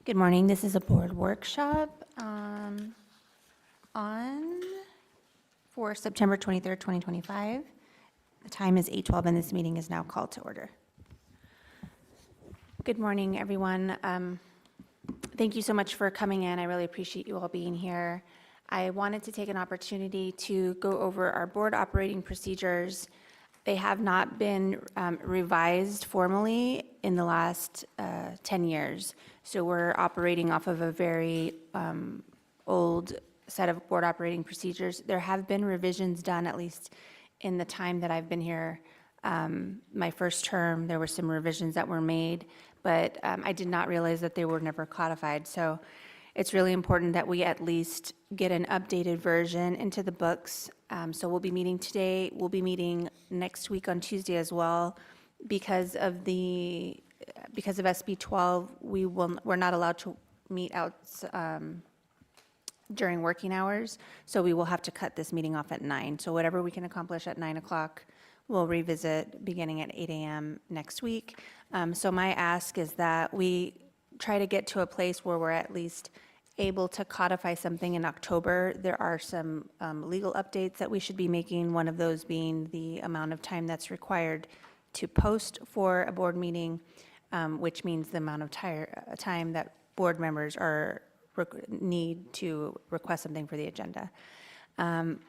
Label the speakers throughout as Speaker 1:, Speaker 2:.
Speaker 1: Good morning. This is a board workshop for September 23rd, 2025. The time is 8:12 and this meeting is now called to order. Good morning, everyone. Thank you so much for coming in. I really appreciate you all being here. I wanted to take an opportunity to go over our board operating procedures. They have not been revised formally in the last 10 years. So we're operating off of a very old set of board operating procedures. There have been revisions done, at least in the time that I've been here. My first term, there were some revisions that were made, but I did not realize that they were never codified. So it's really important that we at least get an updated version into the books. So we'll be meeting today. We'll be meeting next week on Tuesday as well. Because of SB 12, we're not allowed to meet out during working hours. So we will have to cut this meeting off at 9. So whatever we can accomplish at 9 o'clock, we'll revisit beginning at 8 a.m. next week. So my ask is that we try to get to a place where we're at least able to codify something in October. There are some legal updates that we should be making, one of those being the amount of time that's required to post for a board meeting, which means the amount of time that board members need to request something for the agenda.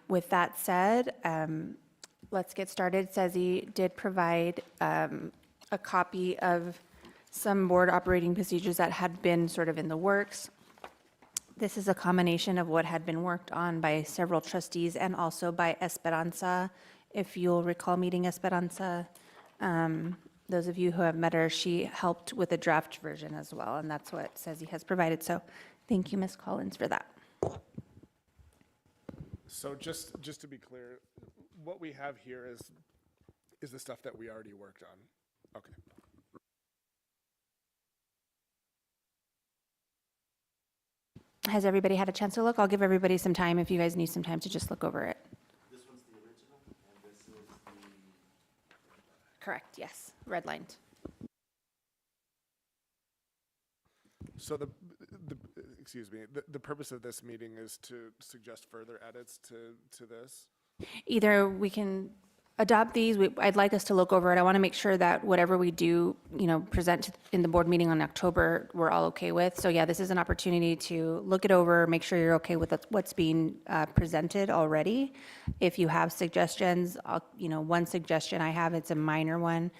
Speaker 1: With that said, let's get started. Sezi did provide a copy of some board operating procedures that had been sort of in the works. This is a combination of what had been worked on by several trustees and also by Esperanza. If you'll recall meeting Esperanza, those of you who have met her, she helped with a draft version as well, and that's what Sezi has provided. So thank you, Ms. Collins, for that.
Speaker 2: So just to be clear, what we have here is the stuff that we already worked on. Okay.
Speaker 1: Has everybody had a chance to look? I'll give everybody some time if you guys need some time to just look over it.
Speaker 3: This one's the original, and this is the...
Speaker 1: Correct, yes, redlined.
Speaker 2: So the purpose of this meeting is to suggest further edits to this?
Speaker 1: Either we can adopt these. I'd like us to look over it. I want to make sure that whatever we do, present in the board meeting on October, we're all okay with. So yeah, this is an opportunity to look it over, make sure you're okay with what's being presented already. If you have suggestions, one suggestion I have, it's a minor one.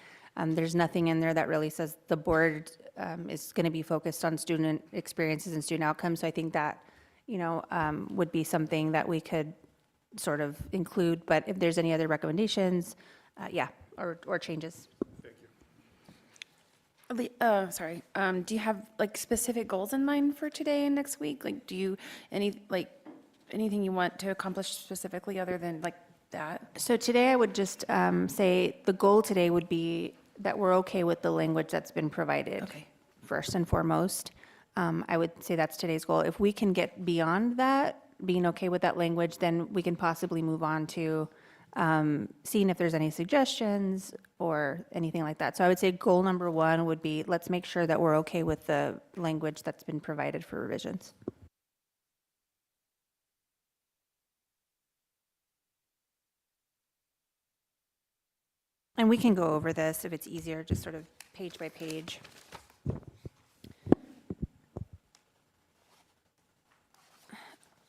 Speaker 1: There's nothing in there that really says the board is going to be focused on student experiences and student outcomes. So I think that, would be something that we could sort of include, but if there's any other recommendations, or changes.
Speaker 2: Thank you.
Speaker 4: Sorry. Do you have like specific goals in mind for today and next week? Like, do you anything you want to accomplish specifically other than like that?
Speaker 1: So today I would just say the goal today would be that we're okay with the language that's been provided.
Speaker 4: Okay.
Speaker 1: First and foremost. I would say that's today's goal. If we can get beyond that, being okay with that language, then we can possibly move on to seeing if there's any suggestions or anything like that. So I would say goal number 1 would be, let's make sure that we're okay with the language that's been provided for revisions. And we can go over this if it's easier, just sort of page by page.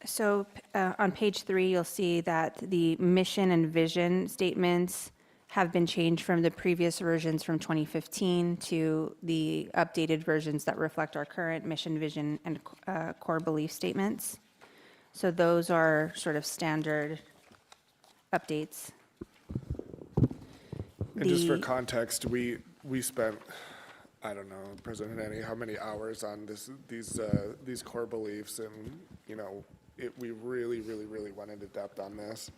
Speaker 1: So on page 3, you'll see that the mission and vision statements have been changed from the previous versions from 2015 to the updated versions that reflect our current mission, vision, and core belief statements. So those are sort of standard updates.
Speaker 2: And just for context, we spent, I don't know, President Annie, how many hours on these core beliefs, and we really went into depth on this.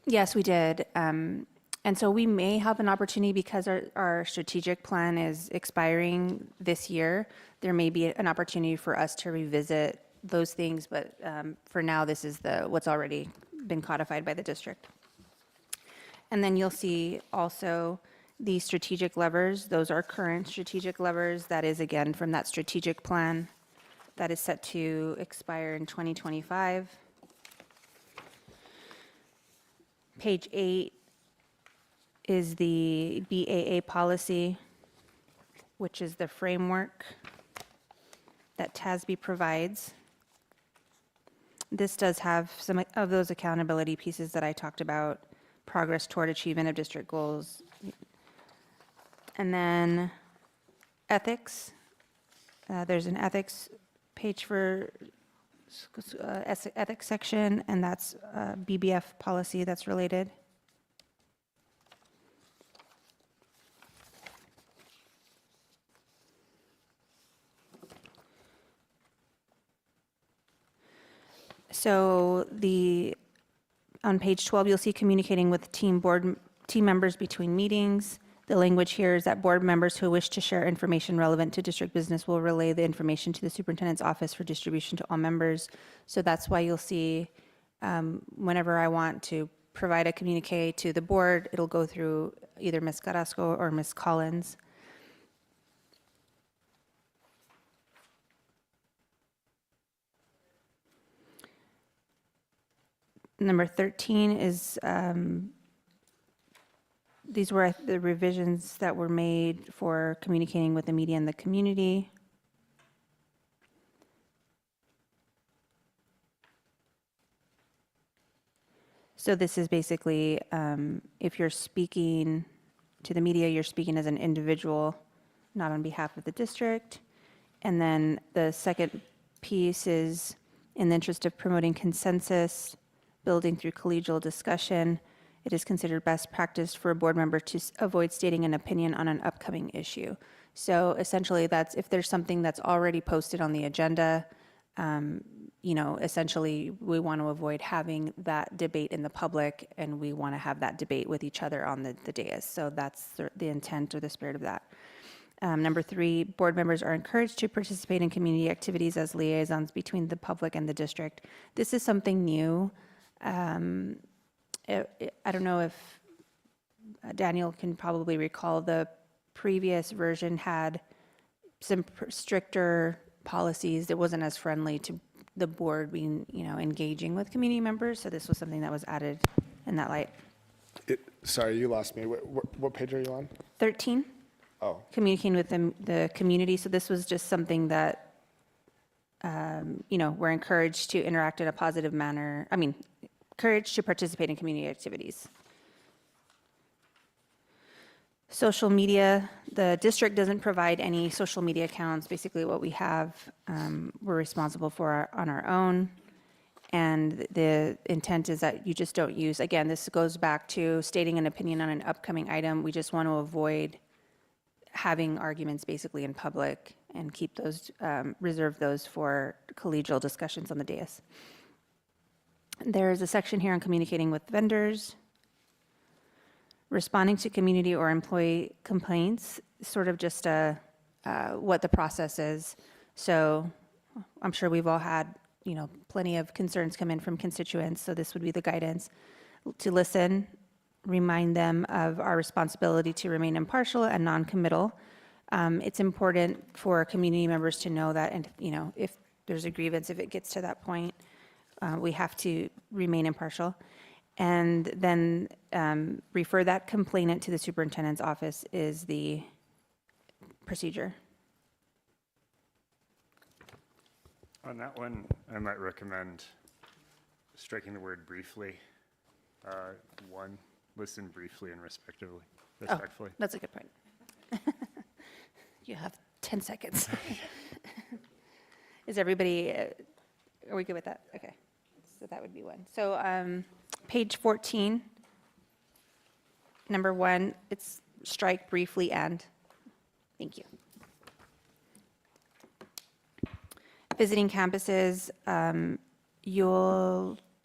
Speaker 1: Yes, we did. And so we may have an opportunity because our strategic plan is expiring this year. There may be an opportunity for us to revisit those things, but for now, this is what's already been codified by the district. And then you'll see also The strategic levers, those are current strategic levers. That is, again, from that strategic plan that is set to expire in 2025. Page 8 is the BAA policy, which is the framework that TASB provides. This does have some of those accountability pieces that I talked about, progress toward achievement of district goals. And then ethics. There's an ethics page for ethics section, and that's BBF policy that's related. So on page 12, you'll see communicating with team members between meetings. The language here is that board members who wish to share information relevant to district business will relay the information to the superintendent's office for distribution to all members. So that's why you'll see whenever I want to provide a communique to the board, it'll go through either Ms. Carrasco or Ms. Collins. Number 13 is, these were the revisions that were made for communicating with the media and the community. So this is basically, if you're speaking to the media, you're speaking as an individual, not on behalf of the district. And then the second piece is, in the interest of promoting consensus, building through collegial discussion, it is considered best practice for a board member to avoid stating an opinion on an upcoming issue. So essentially, that's if there's something that's already posted on the agenda, essentially we want to avoid having that debate in the public, and we want to have that debate with each other on the dais. So that's the intent or the spirit of that. Number 3, board members are encouraged to participate in community activities as liaisons between the public and the district. This is something new. I don't know if Daniel can probably recall, the previous version had some stricter policies that wasn't as friendly to the board being, engaging with community members. So this was something that was added in that light.
Speaker 2: Sorry, you lost me. What page are you on?
Speaker 1: 13,
Speaker 2: Oh,
Speaker 1: communicating with the community. So this was just something that, we're encouraged to interact in a positive manner. Encouraged to participate in community activities. Social media, the district doesn't provide any social media accounts. Basically what we have, we're responsible for on our own. And the intent is that you just don't use, again, this goes back to stating an opinion on an upcoming item. We just want to avoid having arguments basically in public and keep those, reserve those for collegial discussions on the dais. There's a section here on communicating with vendors, responding to community or employee complaints, sort of just what the process is. So I'm sure we've all had, plenty of concerns come in from constituents, so this would be the guidance to listen, remind them of our responsibility to remain impartial and non-committal. It's important for community members to know that, and if there's a grievance, if it gets to that point, we have to remain impartial. And then refer that complainant to the superintendent's office is the procedure.
Speaker 5: On that one, I might recommend striking the word briefly. One, listen briefly and respectfully.
Speaker 1: Oh, that's a good point. You have 10 seconds. Is everybody, are we good with that? Okay, so that would be one. So page 14, number 1, it's strike briefly and. Thank you. Visiting campuses,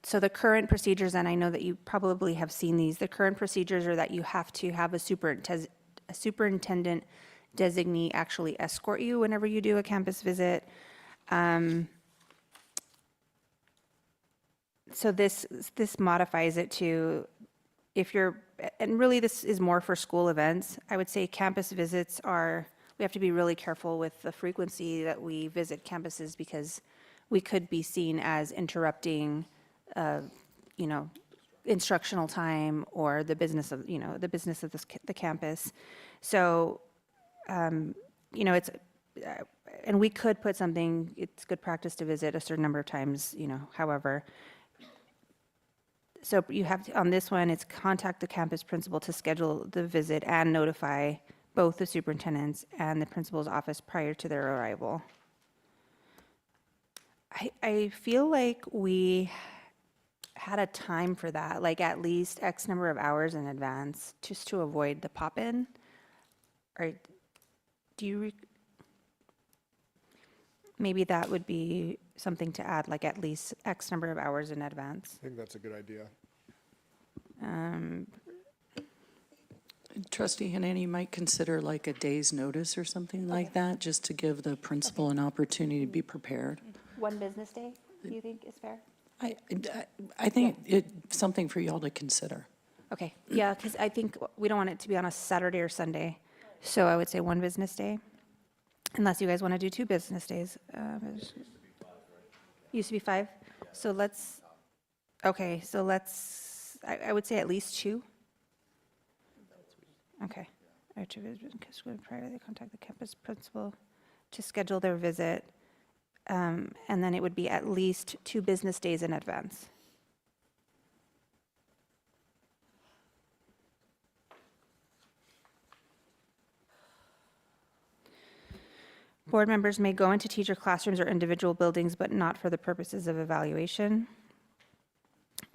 Speaker 1: so the current procedures, and I know that you probably have seen these, the current procedures are that you have to have a superintendent designee actually escort you whenever you do a campus visit. So this modifies it to if you're, and really this is more for school events, I would say campus visits are, we have to be really careful with the frequency that we visit campuses because we could be seen as interrupting, you know, instructional time or the business of, the business of the campus. So, you know, and we could put something, it's good practice to visit a certain number of times, however. So you have, on this one, it's contact the campus principal to schedule the visit and notify both the superintendents and the principal's office prior to their arrival. I feel like we had a time for that, like at least X number of hours in advance, just to avoid the pop-in. Or do you, maybe that would be something to add, like at least X number of hours in advance.
Speaker 2: I think that's a good idea.
Speaker 6: Trustee Hanani, you might consider like a day's notice or something like that, just to give the principal an opportunity to be prepared.
Speaker 1: One business day, do you think is fair?
Speaker 6: I think it's something for y'all to consider.
Speaker 1: Okay, yeah, because I think we don't want it to be on a Saturday or Sunday. So I would say one business day, unless you guys want to do 2 business days. Used to be 5? So let's, okay, so let's, I would say at least 2. Okay. Or to visit, because we prior they contact the campus principal to schedule their visit. And then it would be at least 2 business days in advance. Board members may go into teacher classrooms or individual buildings, but not for the purposes of evaluation.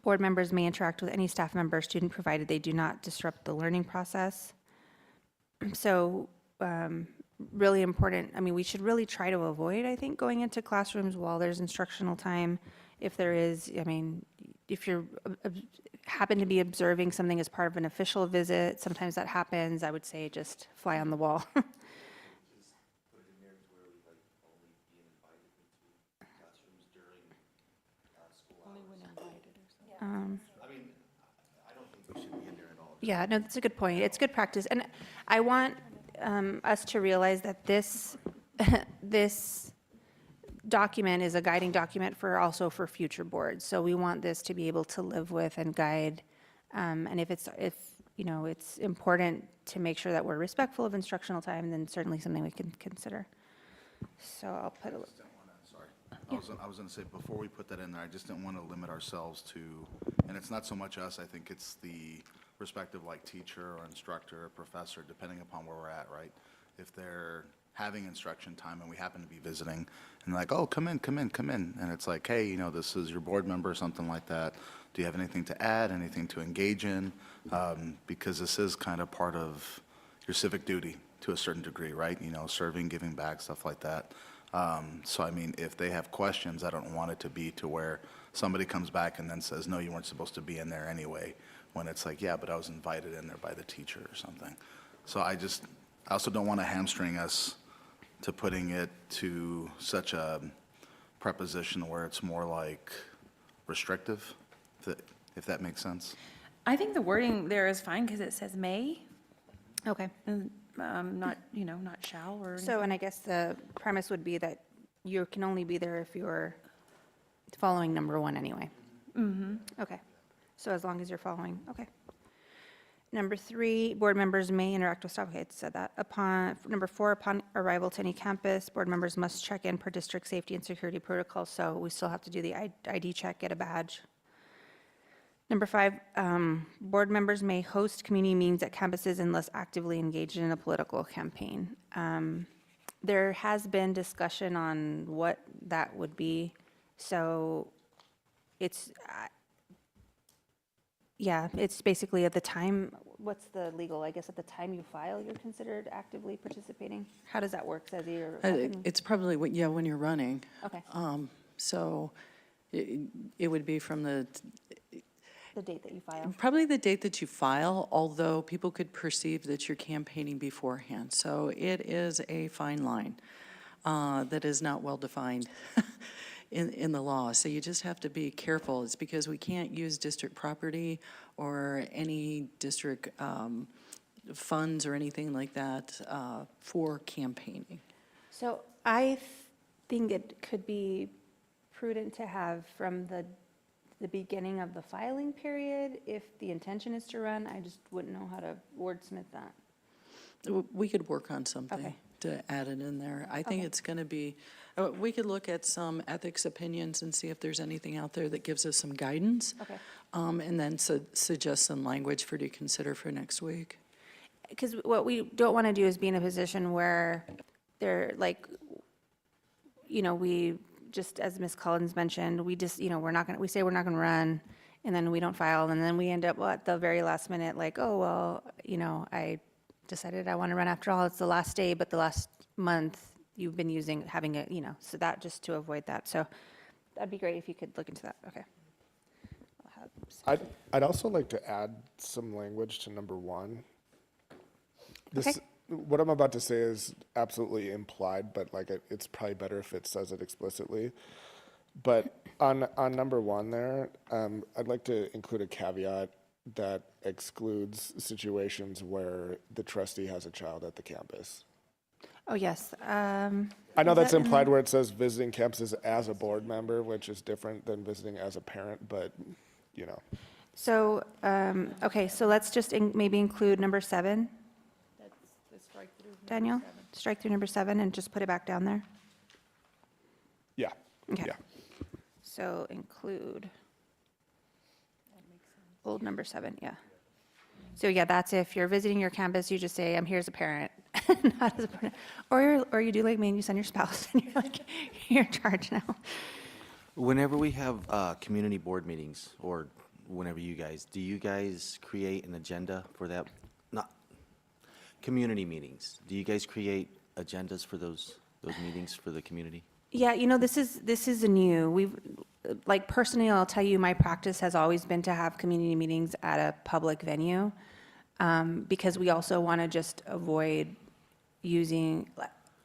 Speaker 1: Board members may interact with any staff member or student provided they do not disrupt the learning process. So really important, I mean, we should really try to avoid, I think, going into classrooms while there's instructional time. If there is, I mean, if you're happen to be observing something as part of an official visit, sometimes that happens, I would say just fly on the wall. Yeah, no, that's a good point. It's good practice. And I want us to realize that this, this document is a guiding document for also for future boards. So we want this to be able to live with and guide. And if it's important to make sure that we're respectful of instructional time, then certainly something we can consider. So I'll put a,
Speaker 7: Sorry. I was going to say, before we put that in there, I just didn't want to limit ourselves to, and it's not so much us, I think it's the respective like teacher or instructor or professor, depending upon where we're at, right? If they're having instruction time and we happen to be visiting and like, oh, come in. And it's like, hey, this is your board member or something like that. Do you have anything to add, anything to engage in? Because this is kind of part of your civic duty to a certain degree, right? Serving, giving back, stuff like that. So, I mean, if they have questions, I don't want it to be to where somebody comes back and then says, no, you weren't supposed to be in there anyway, when it's like, yeah, but I was invited in there by the teacher or something. So I also don't want to hamstring us to putting it to such a preposition where it's more like restrictive, if that makes sense.
Speaker 4: I think the wording there is fine because it says may,
Speaker 1: okay.
Speaker 4: and not, not shall or anything.
Speaker 1: So, and I guess the premise would be that you can only be there if you're following number 1 anyway. Mm-hmm. Okay. So as long as you're following, okay. Number 3, board members may interact with staff. Okay, it said that. Number 4, upon arrival to any campus, board members must check in per district safety and security protocols. So we still have to do the ID check, get a badge. Number 5, board members may host community meetings at campuses unless actively engaged in a political campaign. There has been discussion on what that would be. So it's, yeah, it's basically at the time, what's the legal, I guess at the time you file, you're considered actively participating? How does that work, Sezzy?
Speaker 6: It's probably, when you're running.
Speaker 1: Okay,
Speaker 6: So it would be from the
Speaker 1: date that you file.
Speaker 6: probably the date that you file, although people could perceive that you're campaigning beforehand. So it is a fine line that is not well-defined. in the law. So you just have to be careful. It's because we can't use district property or any district funds or anything like that for campaigning.
Speaker 1: So I think it could be prudent to have from the beginning of the filing period, if the intention is to run. I just wouldn't know how to wordsmith that.
Speaker 6: We could work on something
Speaker 1: Okay.
Speaker 6: to add it in there. I think
Speaker 1: Okay.
Speaker 6: it's going to be, we could look at some ethics opinions and see if there's anything out there that gives us some guidance.
Speaker 1: Okay.
Speaker 6: And then suggest some language for you to consider for next week.
Speaker 1: Because what we don't want to do is be in a position where they're like, we just, as Ms. Collins mentioned, we just, we say we're not going to run, and then we don't file, and then we end up, at the very last minute, like, oh, well, I decided I want to run after all. It's the last day, but the last month you've been having it, so that, just to avoid that. So that'd be great if you could look into that. Okay.
Speaker 2: I'd also like to add some language to number 1. This,
Speaker 1: Okay.
Speaker 2: what I'm about to say is absolutely implied, but like it's probably better if it says it explicitly. But on number 1 there, I'd like to include a caveat that excludes situations where the trustee has a child at the campus.
Speaker 1: Oh, yes.
Speaker 2: I know
Speaker 1: Is
Speaker 2: that's
Speaker 1: that in
Speaker 2: implied where it says visiting campuses as a board member, which is different than visiting as a parent, but,
Speaker 1: So, okay, so let's just maybe include number 7. Daniel, strike through number 7 and just put it back down there.
Speaker 2: yeah.
Speaker 1: Okay.
Speaker 2: Yeah.
Speaker 1: So include old number 7, yeah. So yeah, that's if you're visiting your campus, you just say, I'm here as a parent, not as a parent. Or you do like me and you send your spouse and you're like, you're in charge now.
Speaker 3: Whenever we have community board meetings, or whenever do you guys create an agenda for that? Not, community meetings, do you guys create agendas for those meetings for the community?
Speaker 1: Yeah, this is a new, like personally, I'll tell you, my practice has always been to have community meetings at a public venue, because we also want to just avoid using,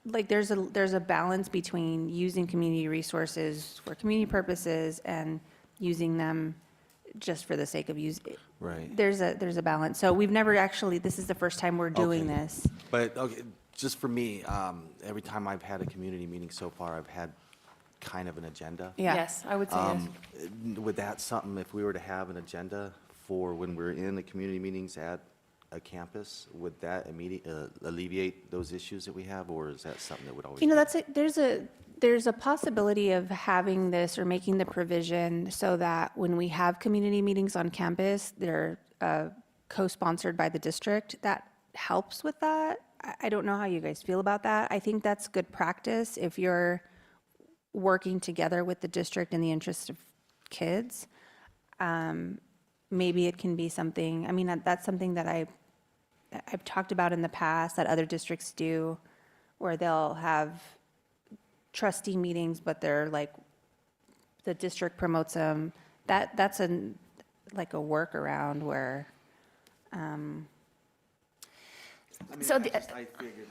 Speaker 1: like there's a balance between using community resources for community purposes and using them just for the sake of using.
Speaker 3: Right.
Speaker 1: There's a balance. So we've never actually, this is the first time we're doing
Speaker 3: Okay.
Speaker 1: this.
Speaker 3: But, okay, just for me, every time I've had a community meeting so far, I've had kind of an agenda.
Speaker 1: Yeah.
Speaker 4: Yes, I would say yes.
Speaker 3: Would that something, if we were to have an agenda for when we're in the community meetings at a campus, would that alleviate those issues that we have, or is that something that would always?
Speaker 1: There's a possibility of having this or making the provision so that when we have community meetings on campus, they're co-sponsored by the district. That helps with that. I don't know how you guys feel about that. I think that's good practice if you're working together with the district in the interest of kids. Maybe it can be something, that's something that I've talked about in the past that other districts do, where they'll have trustee meetings, but they're like, the district promotes them. That's like a workaround where,
Speaker 3: So I figured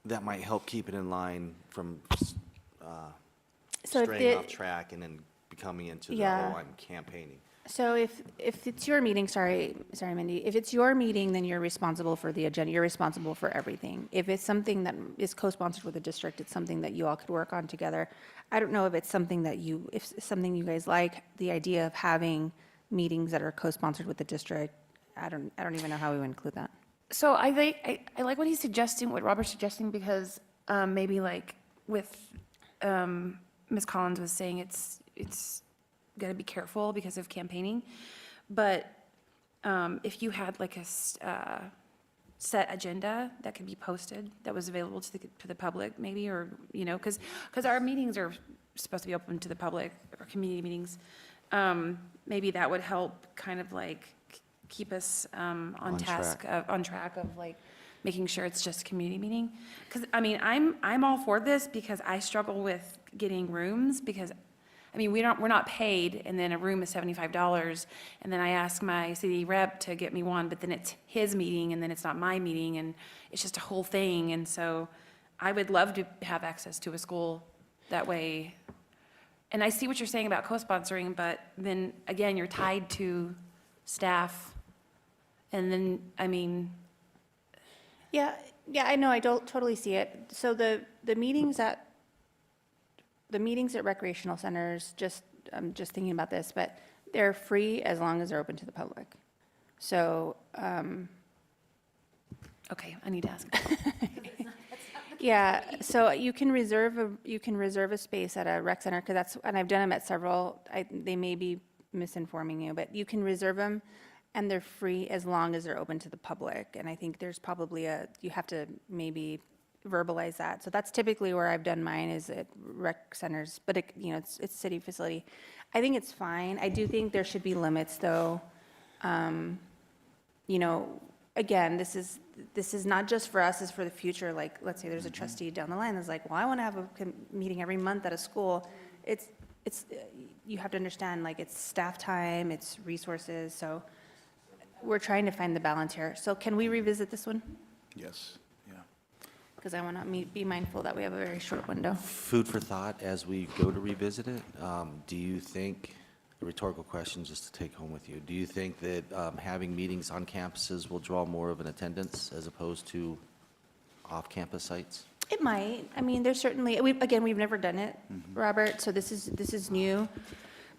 Speaker 3: that might help keep it in line from
Speaker 1: so if
Speaker 3: straying
Speaker 1: the,
Speaker 3: off track and then becoming into the,
Speaker 1: Yeah.
Speaker 3: oh, I'm campaigning.
Speaker 1: so if it's your meeting, sorry, Mindy, if it's your meeting, then you're responsible for the agenda, you're responsible for everything. If it's something that is co-sponsored with the district, it's something that you all could work on together. I don't know if it's something that if it's something you guys like, the idea of having meetings that are co-sponsored with the district. I don't even know how we would include that.
Speaker 4: So I like what he's suggesting, what Robert's suggesting, because maybe like with Ms. Collins was saying, it's got to be careful because of campaigning. But if you had like a set agenda that could be posted, that was available to the public maybe, or, because our meetings are supposed to be open to the public, or community meetings, maybe that would help kind of like keep us on task, on track of like making sure it's just a community meeting. Because, I'm all for this because I struggle with getting rooms because, we're not paid, and then a room is $75, and then I ask my city rep to get me one, but then it's his meeting, and then it's not my meeting, and it's just a whole thing. And so I would love to have access to a school That way, and I see what you're saying about co-sponsoring, but then again, you're tied to staff. And then, I mean,
Speaker 1: Yeah, yeah, I know, I don't totally see it. So the meetings at recreational centers, I'm just thinking about this, but they're free as long as they're open to the public. So,
Speaker 4: okay, I need to ask.
Speaker 1: yeah, so you can reserve a space at a rec center, because and I've done them at several, they may be misinforming you, but you can reserve them, and they're free as long as they're open to the public. And I think there's probably you have to maybe verbalize that. So that's typically where I've done mine, is at rec centers, but it's city facility. I think it's fine. I do think there should be limits, though. Again, this is not just for us, it's for the future. Like, let's say there's a trustee down the line that's like, well, I want to have a meeting every month at a school. You have to understand, like, it's staff time, it's resources, so we're trying to find the balance here. So can we revisit this one?
Speaker 7: Yes, yeah.
Speaker 1: Because I want to be mindful that we have a very short window.
Speaker 3: Food for thought as we go to revisit it. Do you think, a rhetorical question just to take home with you, do you think that having meetings on campuses will draw more of an attendance as opposed to off-campus sites?
Speaker 1: It might. I mean, there's certainly, we've never done it, Robert, so this is new.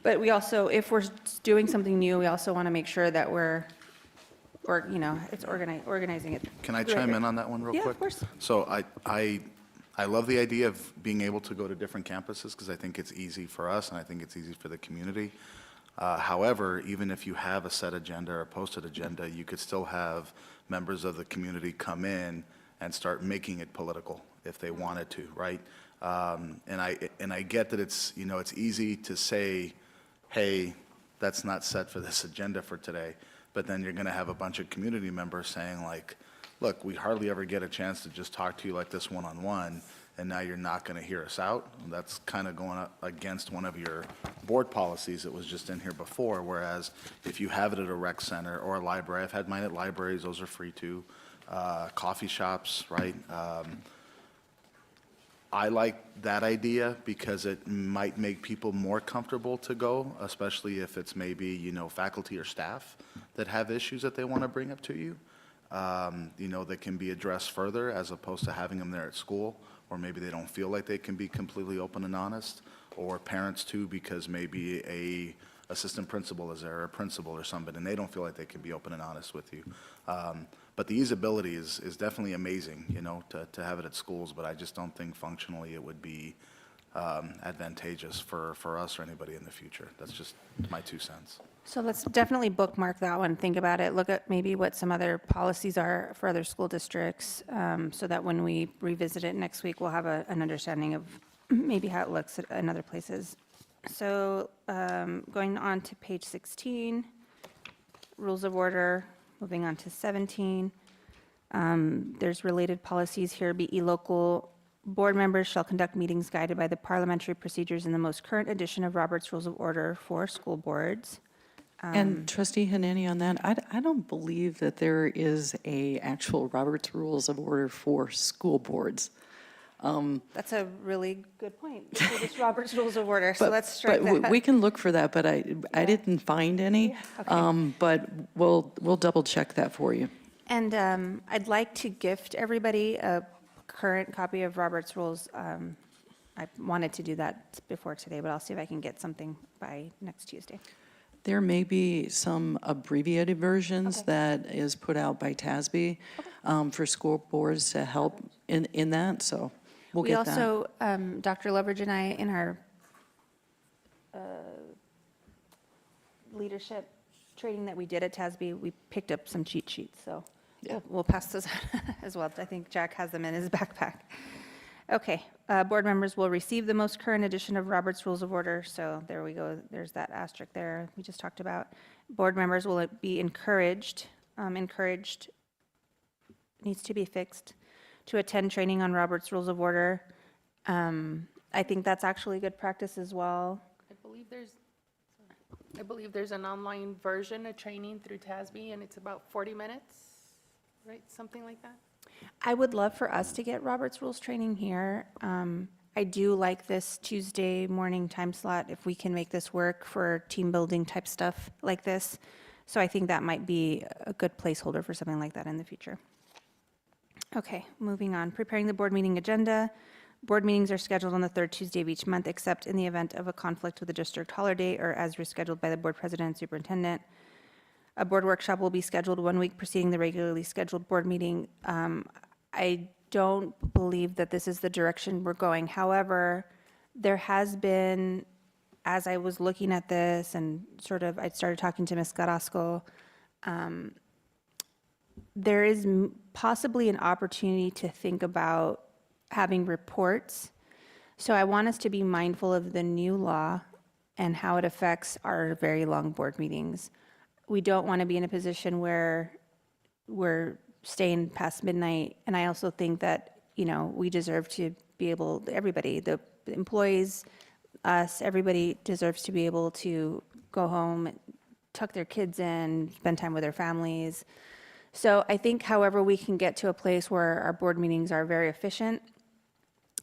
Speaker 1: But we also, if we're doing something new, we also want to make sure that it's organizing it.
Speaker 7: Can I chime in on that one real quick?
Speaker 1: Yeah, of course.
Speaker 7: So I love the idea of being able to go to different campuses, because I think it's easy for us, and I think it's easy for the community. However, even if you have a set agenda or a posted agenda, you could still have members of the community come in and start making it political if they wanted to, right? And I get that it's easy to say, hey, that's not set for this agenda for today, but then you're going to have a bunch of community members saying, like, look, we hardly ever get a chance to just talk to you like this one-on-one, and now you're not going to hear us out. That's kind of going against one of your board policies that was just in here before, whereas if you have it at a rec center or a library, I've had mine at libraries, those are free too, coffee shops, right? I like that idea because it might make people more comfortable to go, especially if it's maybe, faculty or staff that have issues that they want to bring up to you, that can be addressed further as opposed to having them there at school, or maybe they don't feel like they can be completely open and honest, or parents too, because maybe a assistant principal is there, or a principal or somebody, and they don't feel like they can be open and honest with you. But the usability is definitely amazing, to have it at schools, but I just don't think functionally it would be advantageous for us or anybody in the future. That's just my 2 cents.
Speaker 1: So let's definitely bookmark that one, think about it, look at maybe what some other policies are for other school districts, so that when we revisit it next week, we'll have an understanding of maybe how it looks in other places. So going on to page 16, rules of order, moving on to 17. There's related policies here. BE local board members shall conduct meetings guided by the parliamentary procedures in the most current edition of Robert's Rules of Order for school boards.
Speaker 6: And trustee Hanani, on that, I don't believe that there is a actual Robert's Rules of Order for school boards.
Speaker 1: That's a really good point. So just Robert's Rules of Order, so let's strike
Speaker 6: But
Speaker 1: that.
Speaker 6: we can look for that, but I didn't find any.
Speaker 1: okay.
Speaker 6: But we'll double check that for you.
Speaker 1: And I'd like to gift everybody a current copy of Robert's Rules. I wanted to do that before today, but I'll see if I can get something by next Tuesday.
Speaker 6: There may be some abbreviated versions
Speaker 1: Okay.
Speaker 6: that is put out by TASB for school boards to help in that, so we'll
Speaker 1: We
Speaker 6: get that.
Speaker 1: also, Dr. Loveridge and I, in our leadership training that we did at TASB, we picked up some cheat sheets, so
Speaker 6: Yeah.
Speaker 1: we'll pass those out as well. I think Jack has them in his backpack. Okay, board members will receive the most current edition of Robert's Rules of Order, so there we go, there's that asterisk there we just talked about. Board members will be encouraged needs to be fixed, to attend training on Robert's Rules of Order. I think that's actually good practice as well.
Speaker 8: I believe there's an online version of training through TASB, and it's about 40 minutes, right? Something like that?
Speaker 1: I would love for us to get Robert's Rules training here. I do like this Tuesday morning time slot, if we can make this work for team building type stuff like this. So I think that might be a good placeholder for something like that in the future. Okay, moving on. Preparing the board meeting agenda. Board meetings are scheduled on the third Tuesday of each month, except in the event of a conflict with a district holiday or as rescheduled by the board president and superintendent. A board workshop will be scheduled 1 week preceding the regularly scheduled board meeting. I don't believe that this is the direction we're going. However, there has been, as I was looking at this and sort of, I started talking to Ms. Carrasco, there is possibly an opportunity to think about having reports. So I want us to be mindful of the new law and how it affects our very long board meetings. We don't want to be in a position where we're staying past midnight. And I also think that, you know, we deserve to be able, everybody, the employees, us, everybody deserves to be able to go home, tuck their kids in, spend time with their families. So I think however we can get to a place where our board meetings are very efficient,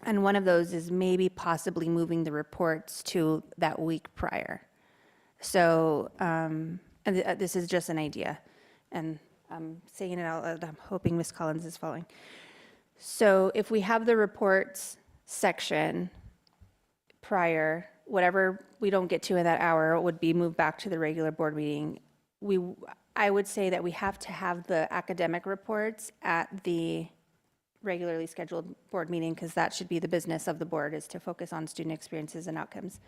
Speaker 1: and one of those is maybe possibly moving the reports to that week prior. So, and this is just an idea, and I'm saying it out loud. I'm hoping Ms. Collins is following. So if we have the reports section prior, whatever we don't get to in that hour would be moved back to the regular board meeting. I would say that we have to have the academic reports at the regularly scheduled board meeting, because that should be the business of the board, is to focus on student experiences and outcomes.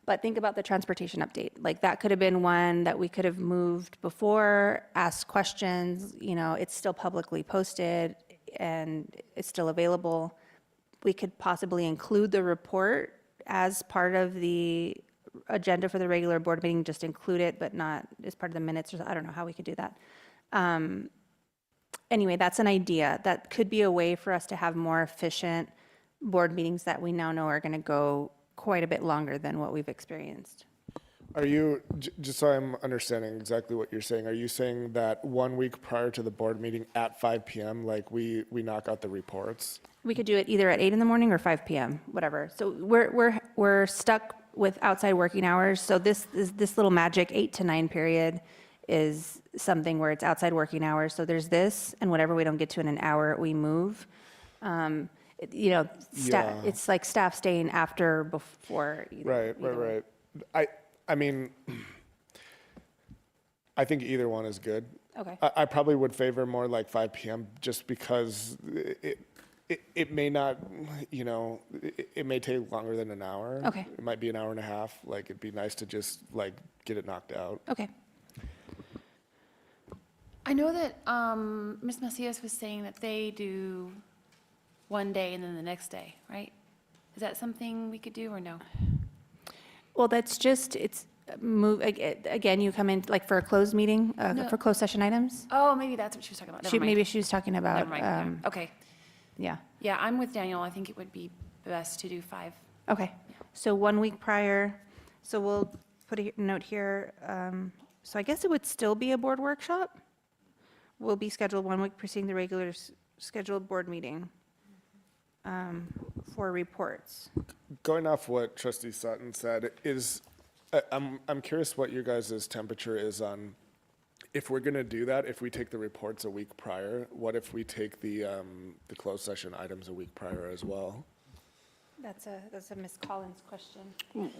Speaker 1: But think about the transportation update. Like, that could have been one that we could have moved before, asked questions, you know, it's still publicly posted and it's still available. We could possibly include the report as part of the agenda for the regular board meeting, just include it, but not as part of the minutes, or I don't know how we could do that. Anyway, that's an idea. That could be a way for us to have more efficient board meetings that we now know are going to go quite a bit longer than what we've experienced.
Speaker 2: Are you, just so I'm understanding exactly what you're saying, are you saying that 1 week prior to the board meeting at 5 PM, like we knock out the reports?
Speaker 1: We could do it either at 8 in the morning or 5 PM, whatever. So we're stuck with outside working hours. So this little magic 8 to 9 period is something where it's outside working hours. So there's this, and whatever we don't get to in an hour, we move. You know,
Speaker 2: Yeah.
Speaker 1: it's like staff staying after, before. Either way.
Speaker 2: Right. I mean, I think either one is good.
Speaker 1: Okay.
Speaker 2: I probably would favor more like 5 PM, just because it may not, you know, it may take longer than an hour.
Speaker 1: Okay.
Speaker 2: It might be an hour and a half. Like, it'd be nice to just like get it knocked out.
Speaker 1: Okay.
Speaker 4: I know that Ms. Macias was saying that they do one day and then the next day, right? Is that something we could do or no?
Speaker 1: Well, that's just, it's move, again, you come in like for a closed meeting,
Speaker 4: No.
Speaker 1: for closed session items?
Speaker 4: Oh, maybe that's what she was talking about. Never mind.
Speaker 1: Maybe she was talking about,
Speaker 4: Never mind. Yeah. Okay.
Speaker 1: yeah.
Speaker 4: Yeah, I'm with Daniel. I think it would be best to do 5.
Speaker 1: Okay, so 1 week prior, so we'll put a note here. So I guess it would still be a board workshop? Will be scheduled 1 week preceding the regular scheduled board meeting for reports.
Speaker 2: Going off what Trustee Sutton said, I'm curious what your guys' temperature is on, if we're gonna do that, if we take the reports a week prior, what if we take the closed session items a week prior as well?
Speaker 1: That's a Ms. Collins question.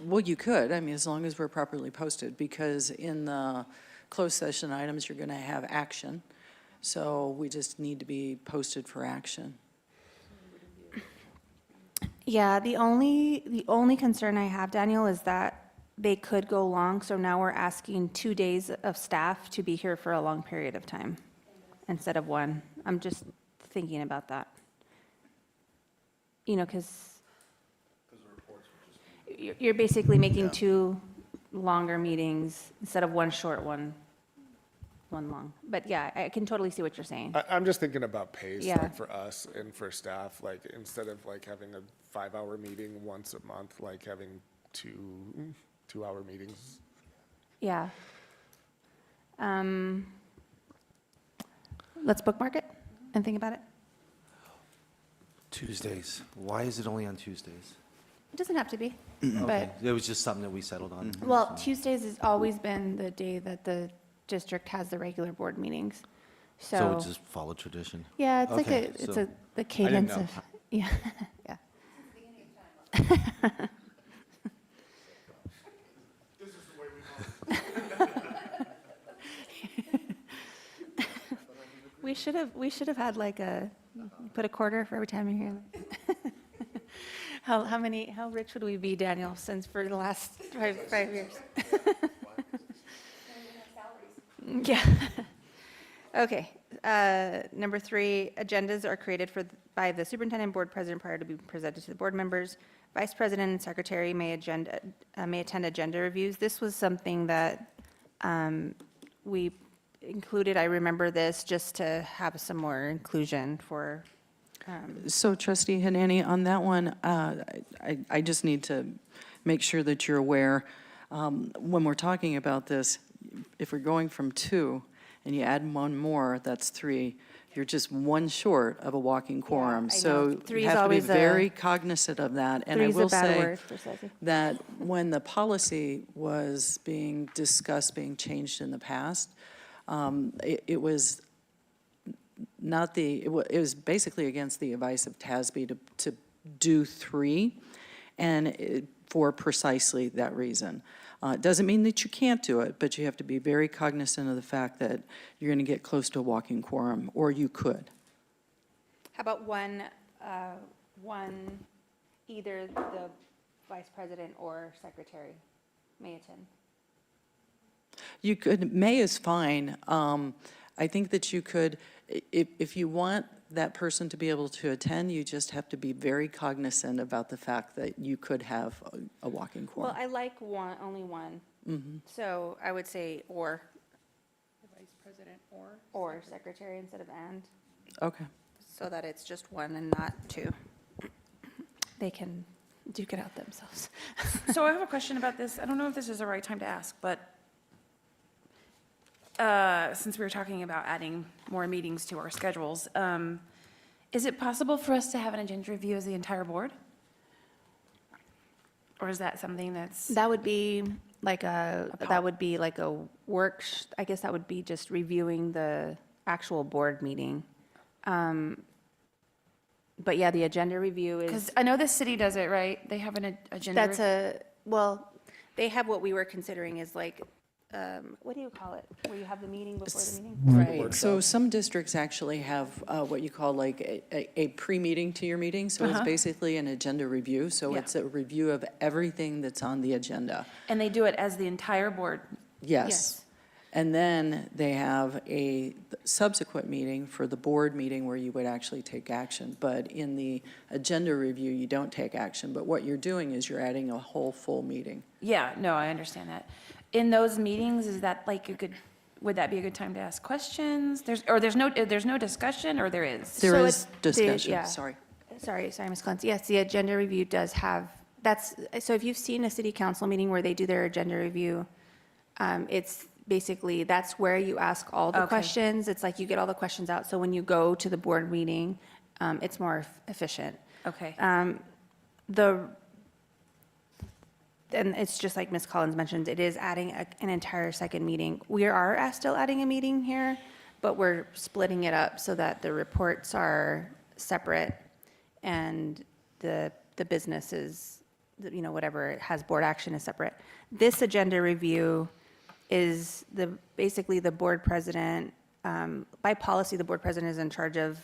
Speaker 6: Well, you could, I mean, as long as we're properly posted, because in the closed session items, you're going to have action. So we just need to be posted for action.
Speaker 1: Yeah, the only concern I have, Daniel, is that they could go long, so now we're asking 2 days of staff to be here for a long period of time instead of 1. I'm just thinking about that. You know, because you're basically making 2 longer meetings instead of 1 short one long. But yeah, I can totally see what you're saying.
Speaker 2: I'm just thinking about pace,
Speaker 1: Yeah.
Speaker 2: like for us and for staff, like instead of like having a 5-hour meeting once a month, like having 2-hour meetings.
Speaker 1: Yeah. Let's bookmark it and think about it.
Speaker 3: Tuesdays. Why is it only on Tuesdays?
Speaker 1: It doesn't have to be,
Speaker 3: Okay,
Speaker 1: but,
Speaker 3: it was just something that we settled on.
Speaker 1: well, Tuesdays has always been the day that the district has the regular board meetings.
Speaker 3: So
Speaker 1: So,
Speaker 3: we just follow tradition.
Speaker 1: yeah, it's like
Speaker 3: Okay,
Speaker 1: it's
Speaker 3: so-
Speaker 1: the cadence
Speaker 3: know.
Speaker 1: of, yeah, yeah. We should have had like put a quarter for every time you're here. How rich would we be, Daniel, since for the last 5 years? Yeah. Okay. Number 3, agendas are created by the superintendent board president prior to being presented to the board members. Vice president and secretary may attend agenda reviews. This was something that we included, I remember this, just to have some more inclusion for,
Speaker 6: So trustee Hanani, on that one, I just need to make sure that you're aware, when we're talking about this, if we're going from 2 and you add one more, that's 3, you're just one short of a walking quorum.
Speaker 1: I know.
Speaker 6: So
Speaker 1: 3
Speaker 6: you
Speaker 1: is
Speaker 6: have to be
Speaker 1: always
Speaker 6: very cognizant of that. And I
Speaker 1: 3 is a
Speaker 6: will
Speaker 1: bad
Speaker 6: say
Speaker 1: word for Sophie.
Speaker 6: that when the policy was being discussed, being changed in the past, it was not it was basically against the advice of TASB to do 3, and for precisely that reason. It doesn't mean that you can't do it, but you have to be very cognizant of the fact that you're going to get close to a walking quorum, or you could.
Speaker 1: How about one, either the vice president or secretary may attend?
Speaker 6: You could, May is fine. I think that you could, if you want that person to be able to attend, you just have to be very cognizant about the fact that you could have a walking
Speaker 1: Well,
Speaker 6: quorum.
Speaker 1: I like only one. So I would say or.
Speaker 8: Vice president or?
Speaker 1: Or secretary instead of and,
Speaker 6: Okay.
Speaker 1: so that it's just one and not 2. They can duke it out themselves.
Speaker 4: So I have a question about this. I don't know if this is the right time to ask, but since we were talking about adding more meetings to our schedules, is it possible for us to have an agenda review as the entire board? Or is that something that's,
Speaker 1: That would be like a I guess that would be just reviewing the actual board meeting. But yeah, the agenda review
Speaker 4: because
Speaker 1: is,
Speaker 4: I know the city does it, right? They have an agenda.
Speaker 1: they have what we were considering is like, what do you call it? Where you have the meeting before the meeting?
Speaker 6: Right, so some districts actually have what you call like a pre-meeting to your meeting, so it's basically an agenda review, so
Speaker 4: Yeah.
Speaker 6: it's a review of everything that's on the agenda.
Speaker 4: And they do it as the entire board.
Speaker 6: Yes.
Speaker 1: Yes.
Speaker 6: And then they have a subsequent meeting for the board meeting where you would actually take action. But in the agenda review, you don't take action, but what you're doing is you're adding a whole full meeting.
Speaker 4: Yeah, no, I understand that. In those meetings, is that like would that be a good time to ask questions? There's no discussion, or there is?
Speaker 6: There
Speaker 1: So
Speaker 6: is
Speaker 1: it's the-
Speaker 6: discussion,
Speaker 1: yeah.
Speaker 6: sorry.
Speaker 1: Sorry, Ms. Collins. Yes, the agenda review does have, so if you've seen a city council meeting where they do their agenda review, it's basically, that's where you ask all the
Speaker 4: Okay.
Speaker 1: questions. It's like you get all the questions out, so when you go to the board meeting, it's more efficient.
Speaker 4: Okay.
Speaker 1: And it's just like Ms. Collins mentioned, it is adding an entire second meeting. We are still adding a meeting here, but we're splitting it up so that the reports are separate and the business is, whatever has board action is separate. This agenda review is basically the board president, by policy, the board president is in charge of,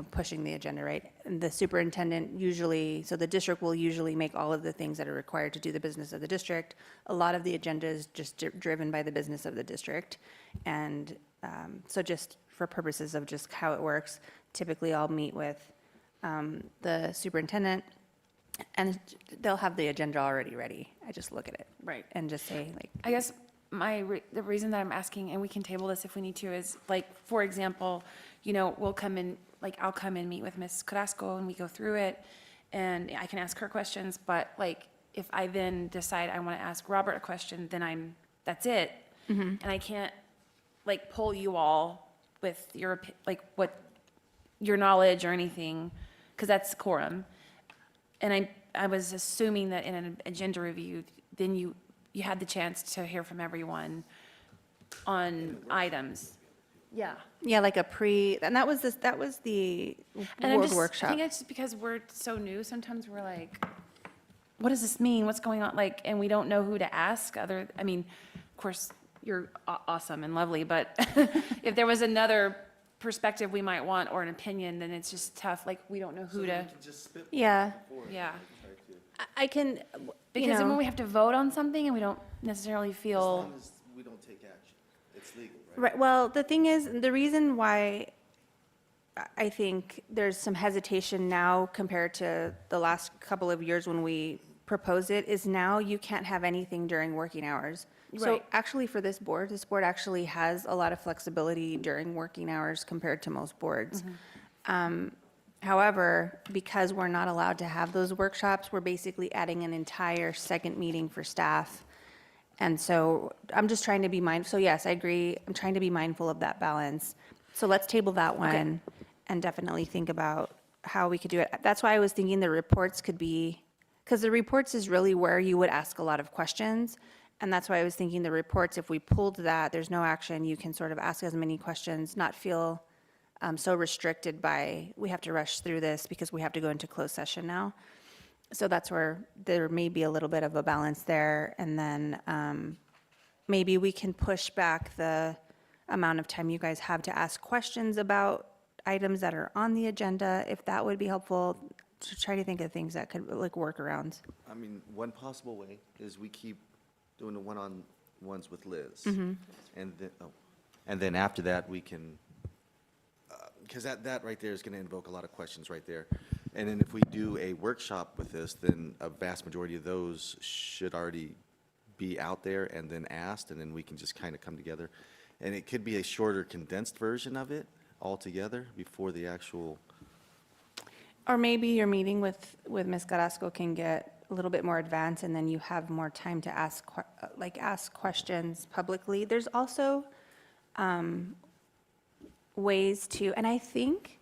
Speaker 1: pushing the agenda, right? And the superintendent usually, so the district will usually make all of the things that are required to do the business of the district. A lot of the agenda is just driven by the business of the district. And so just for purposes of just how it works, typically I'll meet with the superintendent and they'll have the agenda already ready. I just look at it.
Speaker 4: Right.
Speaker 1: And just say like,
Speaker 4: I guess the reason that I'm asking, and we can table this if we need to, is like, for example, we'll come in, like, I'll come and meet with Ms. Carrasco and we go through it and I can ask her questions, but like, if I then decide I want to ask Robert a question, then that's it. And I can't like pull you all with your, what your knowledge or anything, because that's quorum. And I was assuming that in an agenda review, then you had the chance to hear from everyone on items. Yeah.
Speaker 1: Yeah, like and that was the
Speaker 4: And I'm
Speaker 1: board
Speaker 4: just, I
Speaker 1: workshop.
Speaker 4: think it's just because we're so new, sometimes we're like, what does this mean? What's going on? Like, and we don't know who to ask I mean, of course, you're awesome and lovely, but if there was another perspective we might want or an opinion, then it's just tough. Like, we don't know who to,
Speaker 1: Yeah,
Speaker 4: yeah.
Speaker 1: I can,
Speaker 4: Because then when we have to vote on something and we don't necessarily feel,
Speaker 3: as we don't take action, it's legal,
Speaker 1: right, well, the thing is, the reason why I think there's some hesitation now compared to the last couple of years when we proposed it is now you can't have anything during working hours. So
Speaker 4: Right.
Speaker 1: actually for this board actually has a lot of flexibility during working hours compared to most boards. However, because we're not allowed to have those workshops, we're basically adding an entire second meeting for staff. And so I'm just trying to be mindful. So yes, I agree. I'm trying to be mindful of that balance. So let's table that one and definitely think about how we could do it. That's why I was thinking the reports could be, because the reports is really where you would ask a lot of questions. And that's why I was thinking the reports, if we pulled that, there's no action, you can sort of ask as many questions, not feel so restricted by, we have to rush through this because we have to go into closed session now. So that's where there may be a little bit of a balance there. And then maybe we can push back the amount of time you guys have to ask questions about items that are on the agenda, if that would be helpful, to try to think of things that could like work around.
Speaker 3: I mean, one possible way is we keep doing the one-on-ones with Liz. And then after that, we can, because that right there is going to invoke a lot of questions right there. And then if we do a workshop with this, then a vast majority of those should already be out there and then asked, and then we can just kind of come together. And it could be a shorter, condensed version of it altogether before the actual,
Speaker 1: Or maybe your meeting with Ms. Carrasco can get a little bit more advanced, and then you have more time to ask questions publicly. There's also ways to, and I think,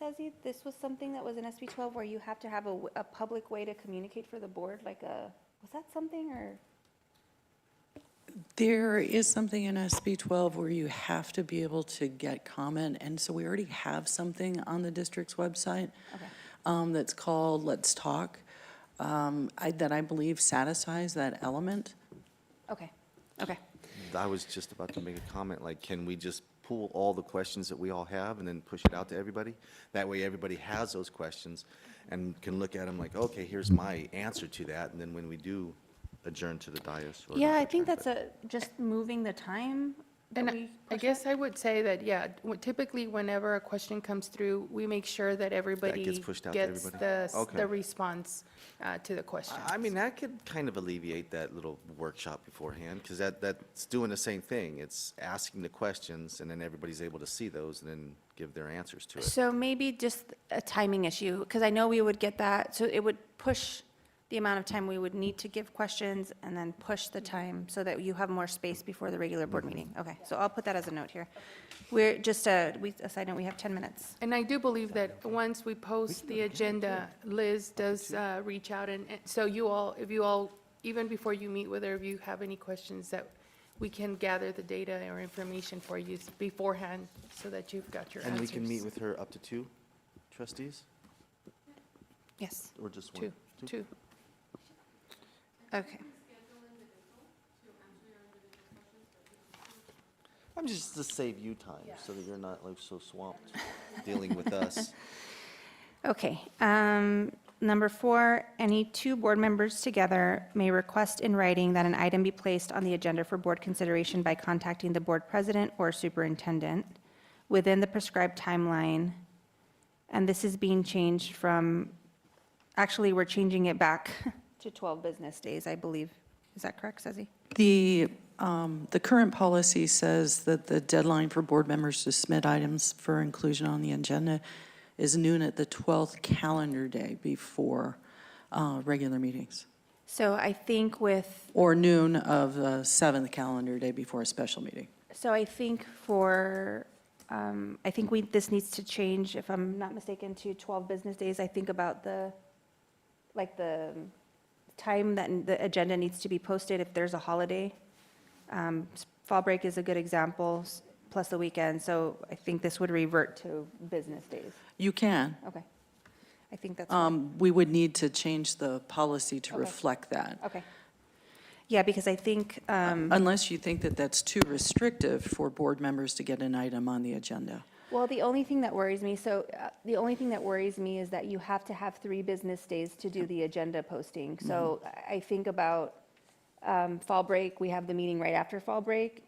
Speaker 1: Sazi, this was something that was in SB 12 where you have to have a public way to communicate for the board, like was that something, or?
Speaker 6: There is something in SB 12 where you have to be able to get comment, and so we already have something on the district's website that's called Let's Talk, that I believe satisfies that element.
Speaker 1: Okay.
Speaker 3: I was just about to make a comment, like, can we just pull all the questions that we all have and then push it out to everybody? That way, everybody has those questions and can look at them like, okay, here's my answer to that, and then when we do adjourn to the dais. Or
Speaker 1: Yeah,
Speaker 3: not
Speaker 1: I think
Speaker 3: adjourn,
Speaker 1: that's just moving the time. that
Speaker 8: And
Speaker 1: we
Speaker 8: I
Speaker 1: push
Speaker 8: guess I would say that, yeah, typically whenever a question comes through, we make sure that everybody
Speaker 3: gets pushed out to
Speaker 8: gets
Speaker 3: everybody? Okay.
Speaker 8: the response to the question.
Speaker 3: I mean, that could kind of alleviate that little workshop beforehand, because that's doing the same thing. It's asking the questions, and then everybody's able to see those and then give their answers to it.
Speaker 1: So maybe just a timing issue, because I know we would get that, so it would push the amount of time we would need to give questions and then push the time so that you have more space before the regular board meeting. Okay, so I'll put that as a note here. We're just, a side note, we have 10 minutes.
Speaker 8: And I do believe that once we post the agenda, Liz does reach out, and so if you all, even before you meet with her, if you have any questions, that we can gather the data or information for you beforehand so that you've got your
Speaker 3: And
Speaker 8: answers.
Speaker 3: we can meet with her up to 2 trustees,
Speaker 1: Yes,
Speaker 3: or just one?
Speaker 8: Two.
Speaker 1: okay.
Speaker 3: I'm just to save you time, so that you're not like so swamped dealing with us.
Speaker 1: Okay. Number 4, any 2 board members together may request in writing that an item be placed on the agenda for board consideration by contacting the board president or superintendent within the prescribed timeline. And this is being changed from, actually, we're changing it back to 12 business days, I believe. Is that correct, Sazi?
Speaker 6: The current policy says that the deadline for board members to submit items for inclusion on the agenda is noon at the 12th calendar day before regular meetings,
Speaker 1: So I think
Speaker 6: or noon of the 7th calendar day before a special meeting.
Speaker 1: So I think this needs to change, if I'm not mistaken, to 12 business days. I think about the like the time that the agenda needs to be posted if there's a holiday. Fall break is a good example, plus the weekend, so I think this would revert to business days.
Speaker 6: You can.
Speaker 1: Okay. I think that's fine.
Speaker 6: We would need to change the policy to
Speaker 1: Okay.
Speaker 6: reflect that.
Speaker 1: Okay. Yeah, because I think,
Speaker 6: Unless you think that that's too restrictive for board members to get an item on the agenda.
Speaker 1: well, the only thing that worries me, the only thing that worries me is that you have to have 3 business days to do the agenda posting. So I think about fall break, we have the meeting right after fall break,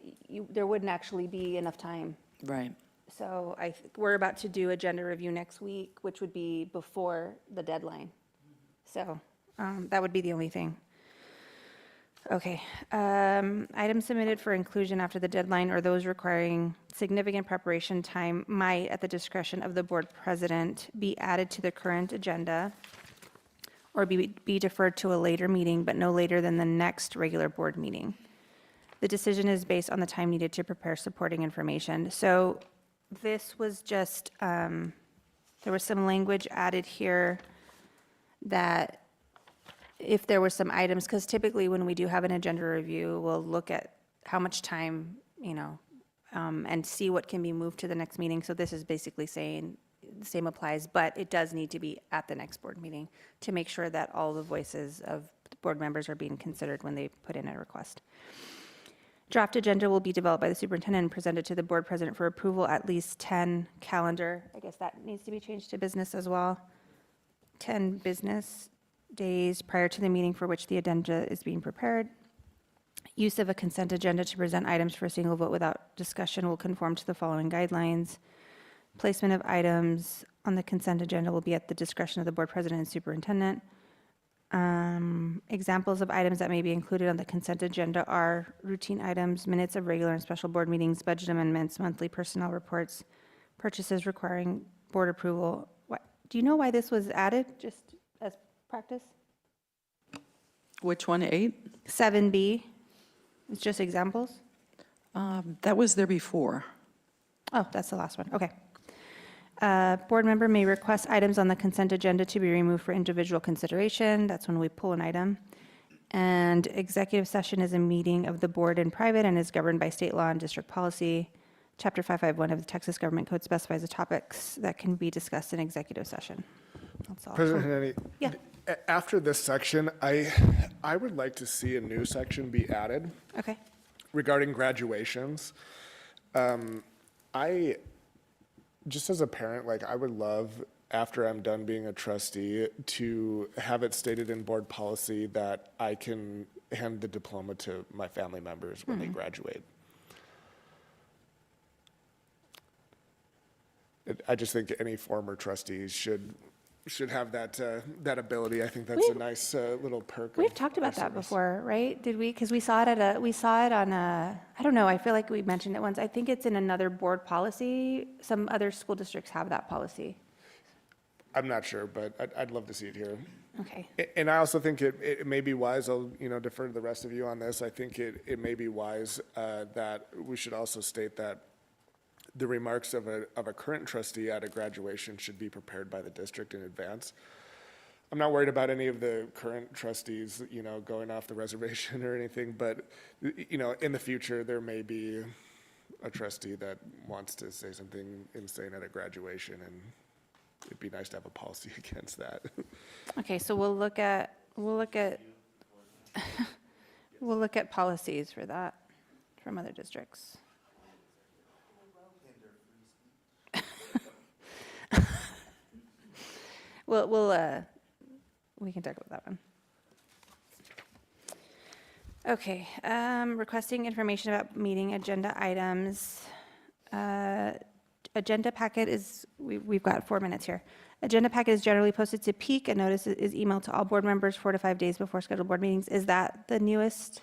Speaker 1: there wouldn't actually be enough time.
Speaker 6: Right.
Speaker 1: So we're about to do agenda review next week, which would be before the deadline. So that would be the only thing. Okay. Items submitted for inclusion after the deadline or those requiring significant preparation time might, at the discretion of the board president, be added to the current agenda or be deferred to a later meeting, but no later than the next regular board meeting. The decision is based on the time needed to prepare supporting information. So this was just, there was some language added here that if there were some items, because typically when we do have an agenda review, we'll look at how much time, and see what can be moved to the next meeting. So this is basically saying the same applies, but it does need to be at the next board meeting to make sure that all the voices of the board members are being considered when they put in a request. Draft agenda will be developed by the superintendent and presented to the board president for approval at least 10 calendar, I guess that needs to be changed to business as well, 10 business days prior to the meeting for which the agenda is being prepared. Use of a consent agenda to present items for a single vote without discussion will conform to the following guidelines. Placement of items on the consent agenda will be at the discretion of the board president and superintendent. Examples of items that may be included on the consent agenda are routine items, minutes of regular and special board meetings, budget amendments, monthly personnel reports, purchases requiring board approval. Do you know why this was added, just as practice?
Speaker 6: Which one, 8?
Speaker 1: 7B, it's just examples?
Speaker 6: That was there before.
Speaker 1: Oh, that's the last one, okay. Board member may request items on the consent agenda to be removed for individual consideration. That's when we pull an item. And executive session is a meeting of the board in private and is governed by state law and district policy. Chapter 551 of the Texas Government Code specifies the topics that can be discussed in executive session. That's all.
Speaker 2: President Hannity,
Speaker 1: Yeah.
Speaker 2: after this section, I would like to see a new section be added
Speaker 1: Okay,
Speaker 2: regarding graduations. Just as a parent, I would love, after I'm done being a trustee, to have it stated in board policy that I can hand the diploma to my family members when they graduate. I just think any former trustee should have that ability. I think that's a nice little perk.
Speaker 1: we've
Speaker 2: of
Speaker 1: talked
Speaker 2: our
Speaker 1: about that
Speaker 2: service.
Speaker 1: before, right? Did we? Because we saw it on I don't know, I feel like we mentioned it once. I think it's in another board policy. Some other school districts have that policy.
Speaker 2: I'm not sure, but I'd love to see it here.
Speaker 1: Okay,
Speaker 2: And I also think it may be wise, I'll, defer to the rest of you on this. I think it may be wise that we should also state that the remarks of a current trustee at a graduation should be prepared by the district in advance. I'm not worried about any of the current trustees, going off the reservation or anything, but, in the future, there may be a trustee that wants to say something insane at a graduation, and it'd be nice to have a policy against that.
Speaker 1: okay, so we'll look at we'll look at policies for that from other districts. We can talk about that one. Okay, requesting information about meeting agenda items. Agenda packet is, we've got 4 minutes here. Agenda packet is generally posted to Peak. A notice is emailed to all board members 4 to 5 days before scheduled board meetings. Is that the newest?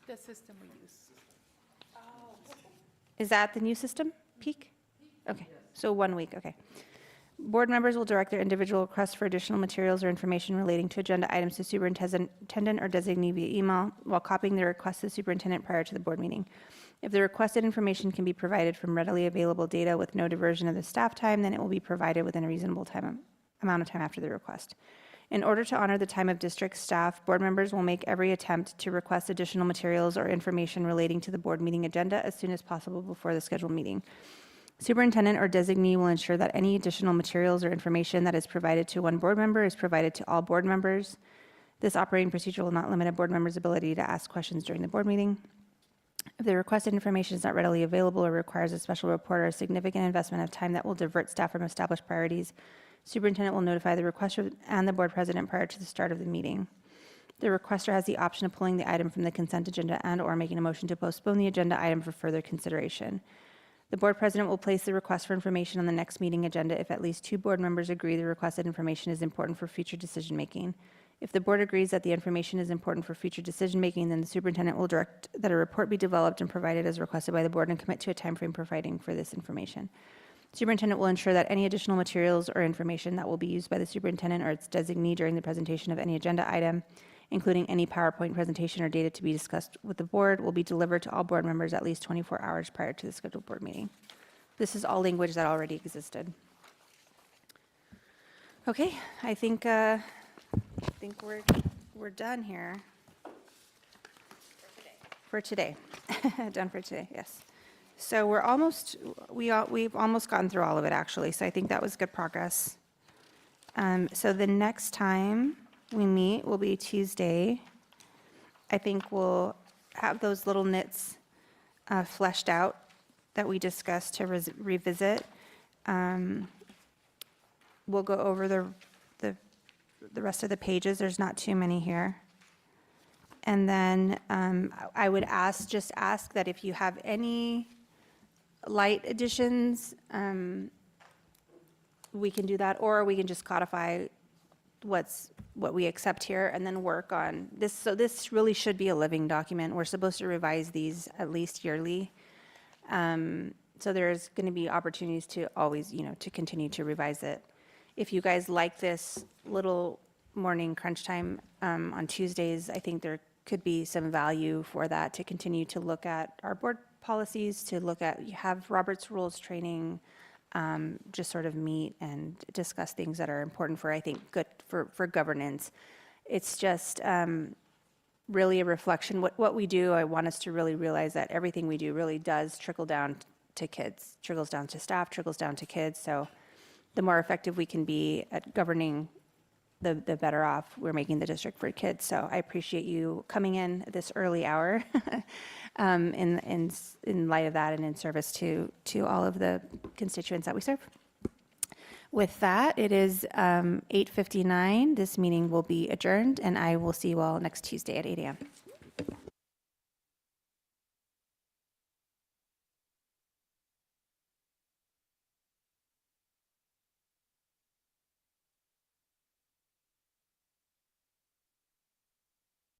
Speaker 8: The system we use.
Speaker 1: Is that the new system, Peak? Okay, so 1 week, okay. Board members will direct their individual requests for additional materials or information relating to agenda items to superintendent or designee via email while copying the request to the superintendent prior to the board meeting. If the requested information can be provided from readily available data with no diversion of the staff time, then it will be provided within a reasonable time amount of time after the request. In order to honor the time of district staff, board members will make every attempt to request additional materials or information relating to the board meeting agenda as soon as possible before the scheduled meeting. Superintendent or designee will ensure that any additional materials or information that is provided to one board member is provided to all board members. This operating procedure will not limit a board member's ability to ask questions during the board meeting. If the requested information is not readily available or requires a special report or a significant investment of time that will divert staff from established priorities, superintendent will notify the requester and the board president prior to the start of the meeting. The requester has the option of pulling the item from the consent agenda and/or making a motion to postpone the agenda item for further consideration. The board president will place the request for information on the next meeting agenda if at least 2 board members agree the requested information is important for future decision-making. If the board agrees that the information is important for future decision-making, then the superintendent will direct that a report be developed and provided as requested by the board and commit to a timeframe providing for this information. Superintendent will ensure that any additional materials or information that will be used by the superintendent or its designee during the presentation of any agenda item, including any PowerPoint presentation or data to be discussed with the board, will be delivered to all board members at least 24 hours prior to the scheduled board meeting. This is all language that already existed. Okay, I think we're done here. For today. Done for today, yes. So we've almost gotten through all of it, actually, so I think that was good progress. So the next time we meet will be Tuesday. I think we'll have those little nits fleshed out that we discussed to revisit. We'll go over the rest of the pages. There's not too many here. And then I would ask that if you have any light additions, we can do that, or we can just codify what we accept here and then work on this. So this really should be a living document. We're supposed to revise these at least yearly. So there's going to be opportunities to always, to continue to revise it. If you guys like this little morning crunch time on Tuesdays, I think there could be some value for that, to continue to look at our board policies, to look at, have Robert's Rules training, just sort of meet and discuss things that are important for, I think, good for governance. It's just really a reflection. What we do, I want us to really realize that everything we do really does trickle down to kids, trickles down to staff, trickles down to kids. So the more effective we can be at governing, the better off we're making the district for kids. So I appreciate you coming in at this early hour in light of that and in service to all of the constituents that we serve. With that, it is 8:59. This meeting will be adjourned, and I will see you all next Tuesday at 8 a.m.